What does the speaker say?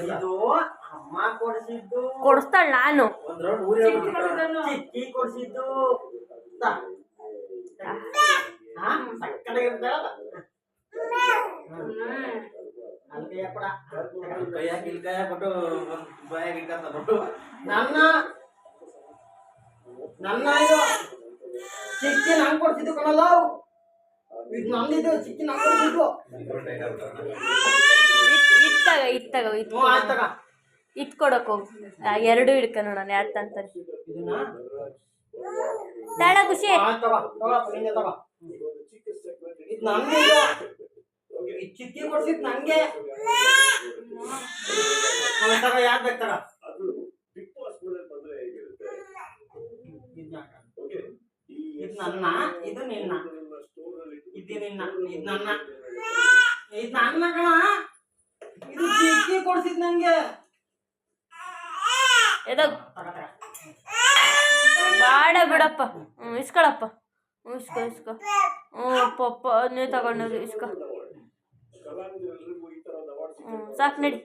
ಇದು ಅಮ್ಮ ಕೊಡಿಸಿದ್ದು. ಕೊಡಿಸ್ತಾಳ ನಾನು. ಚಿಕ್ಕಿ ಕೊಡಿಸಿದ್ದು. ನನ್ನ ಇದು ಚಿಕ್ಕಿ ನಂಗೆ ಕೊಡ್ಸಿದ್ದು ಕಣಲ್ಲ. ಇದು ನಂದಿದ್ದು ಚಿಕ್ಕಿ ನಂಗೆ ಕೊಡ್ಸಿದ್ದು. ಇತ್ತಾಗ ಇಟ್ಕೊಡಕ್ ಹೋಗು. ಎರಡು ಹಿಡ್ಕ ನೋಡೋಣ ಯಾರು ತಂತಾರೆ. ತಾಳ ಖುಷಿ. ಚಿಕ್ಕಿ ಕೊಡ್ಸಿದ್ ನಂಗೆ. ಯಾರು ಬೇಕಾರ ಇದು ನನ್ನ, ಇದು ನಿನ್ನ, ಇದು ನಿನ್ನ, ಇದು ನನ್ನ, ಇದು ನನ್ನ ಕಣ. ಇದು ಚಿಕ್ಕಿ ಕೊಡ್ಸಿದ್ ನಂಗೆ. ಬಾಡ ಬಿಡಪ್ಪ. ಇಸ್ಕೊಳಪ್ಪ. ಇಸ್ಕೊ. ಪಪ್ಪ ನೀ ತಗೊಂಡು ಇಸ್ಕೊ. ಸಾಕು ನಡಿ.